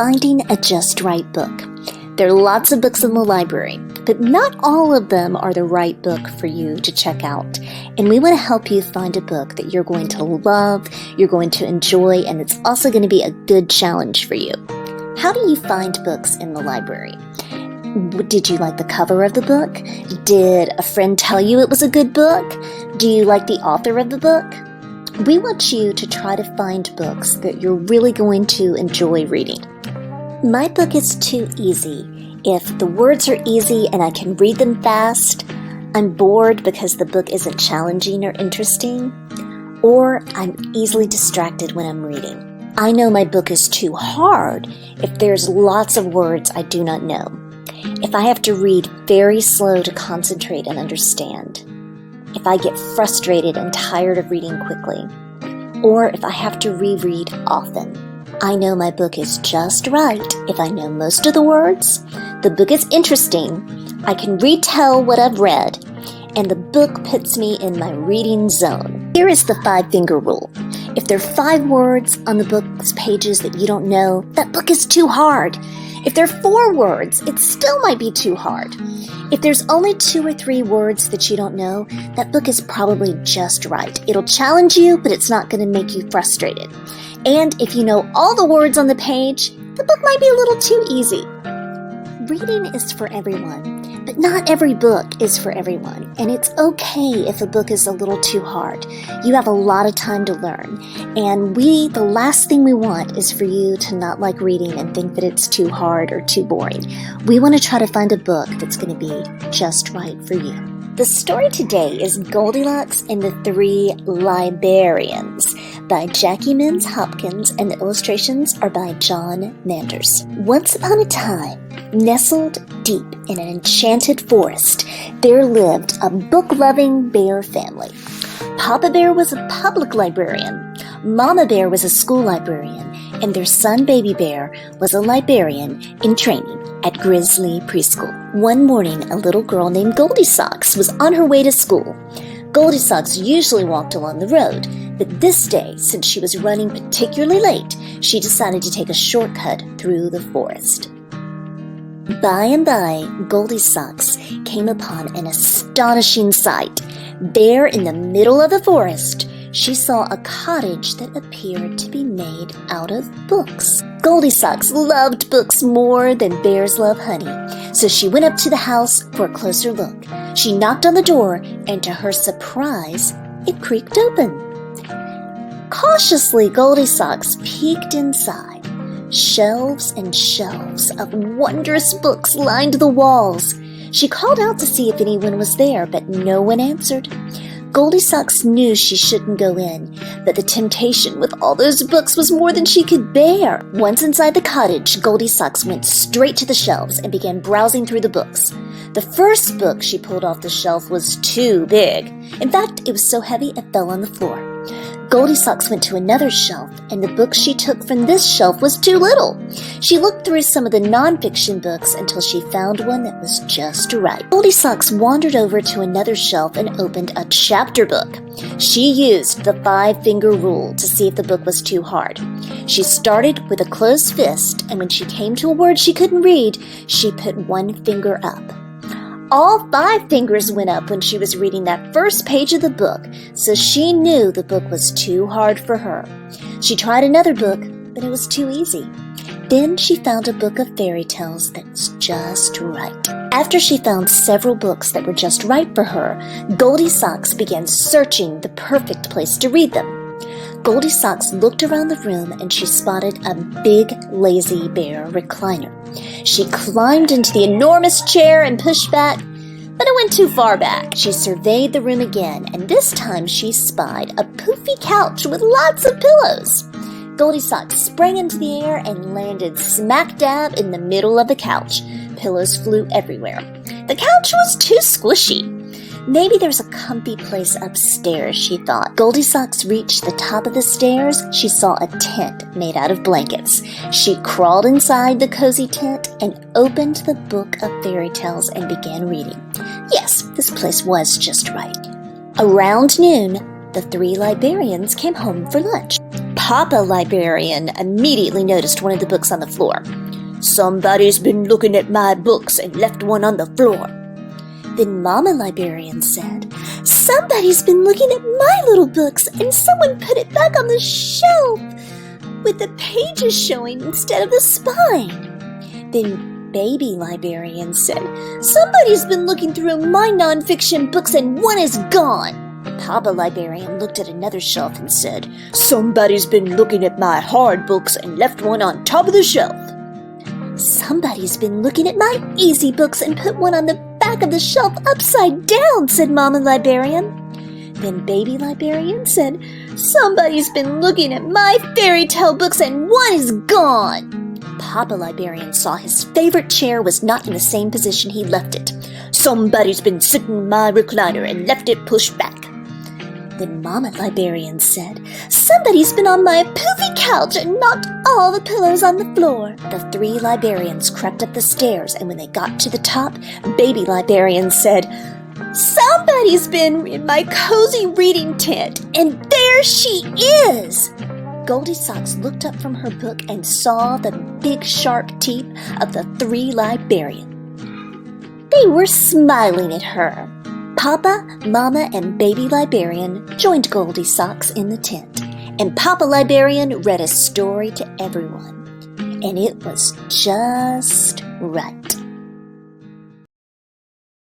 Finding a just right book. There are lots of books in the library, but not all of them are the right book for you to check out. And we want to help you find a book that you're going to love, you're going to enjoy, and it's also going to be a good challenge for you. How do you find books in the library? Did you like the cover of the book? Did a friend tell you it was a good book? Do you like the author of the book? We want you to try to find books that you're really going to enjoy reading. My book is too easy. If the words are easy and I can read them fast, I'm bored because the book isn't challenging or interesting, or I'm easily distracted when I'm reading. I know my book is too hard if there's lots of words I do not know. If I have to read very slow to concentrate and understand. If I get frustrated and tired of reading quickly. Or if I have to reread often. I know my book is just right if I know most of the words, the book is interesting, I can retell what I've read, and the book puts me in my reading zone. Here is the 5-finger rule. If there are 5 words on the book's pages that you don't know, that book is too hard. If there are 4 words, it still might be too hard. If there's only 2 or 3 words that you don't know, that book is probably just right. It'll challenge you, but it's not going to make you frustrated. And if you know all the words on the page, the book might be a little too easy. Reading is for everyone, but not every book is for everyone. And it's okay if a book is a little too hard. You have a lot of time to learn. And the last thing we want is for you to not like reading and think that it's too hard or too boring. We want to try to find a book that's going to be just right for you. The story today is Goldilocks and the Three Librarians by Jackie Minns Hopkins, and the illustrations are by John Manders. Once upon a time, nestled deep in an enchanted forest, there lived a book-loving bear family. Papa Bear was a public librarian, Mama Bear was a school librarian, and their son Baby Bear was a librarian in training at Grizzly Preschool. One morning, a little girl named Goldilocks was on her way to school. Goldilocks usually walked along the road, but this day, since she was running particularly late, she decided to take a shortcut through the forest. By and by, Goldilocks came upon an astonishing sight. There in the middle of the forest, she saw a cottage that appeared to be made out of books. Goldilocks loved books more than bears love honey, so she went up to the house for a closer look. She knocked on the door, and to her surprise, it creaked open. Cautiously, Goldilocks peeked inside. Shelves and shelves of wondrous books lined the walls. She called out to see if anyone was there, but no one answered. Goldilocks knew she shouldn't go in, but the temptation with all those books was more than she could bear. Once inside the cottage, Goldilocks went straight to the shelves and began browsing through the books. The first book she pulled off the shelf was too big. In fact, it was so heavy it fell on the floor. Goldilocks went to another shelf, and the book she took from this shelf was too little. She looked through some of the nonfiction books until she found one that was just right. Goldilocks wandered over to another shelf and opened a chapter book. She used the 5-finger rule to see if the book was too hard. She started with a closed fist, and when she came to a word she couldn't read, she put 1 finger up. All 5 fingers went up when she was reading that first page of the book, so she knew the book was too hard for her. She tried another book, but it was too easy. Then she found a book of fairy tales that's just right. After she found several books that were just right for her, Goldilocks began searching the perfect place to read them. Goldilocks looked around the room and she spotted a big lazy bear recliner. She climbed into the enormous chair and pushed back, but it went too far back. She surveyed the room again, and this time she spied a poofy couch with lots of pillows. Goldilocks sprang into the air and landed smack dab in the middle of the couch. Pillows flew everywhere. The couch was too squishy. Maybe there's a comfy place upstairs, she thought. Goldilocks reached the top of the stairs. She saw a tent made out of blankets. She crawled inside the cozy tent and opened the book of fairy tales and began reading. Yes, this place was just right. Around noon, the 3 librarians came home for lunch. Papa Librarian immediately noticed one of the books on the floor. "Somebody's been looking at my books and left one on the floor." Then Mama Librarian said, "Somebody's been looking at my little books and someone put it back on the shelf with the pages showing instead of the spine." Then Baby Librarian said, "Somebody's been looking through my nonfiction books and one is gone." Papa Librarian looked at another shelf and said, "Somebody's been looking at my hard books and left one on top of the shelf." "Somebody's been looking at my easy books and put one on the back of the shelf upside down," said Mama Librarian. Then Baby Librarian said, "Somebody's been looking at my fairy tale books and one is gone." Papa Librarian saw his favorite chair was not in the same position he left it. "Somebody's been sitting in my recliner and left it pushed back." Then Mama Librarian said, "Somebody's been on my poofy couch and knocked all the pillows on the floor." The 3 librarians crept up the stairs, and when they got to the top, Baby Librarian said, "Somebody's been in my cozy reading tent, and there she is!" Goldie Socks looked up from her book and saw the big sharp teeth of the 3 librarians. They were smiling at her. Papa, Mama, and Baby Librarian joined Goldie Socks in the tent, and Papa Librarian read a story to everyone, and it was just right.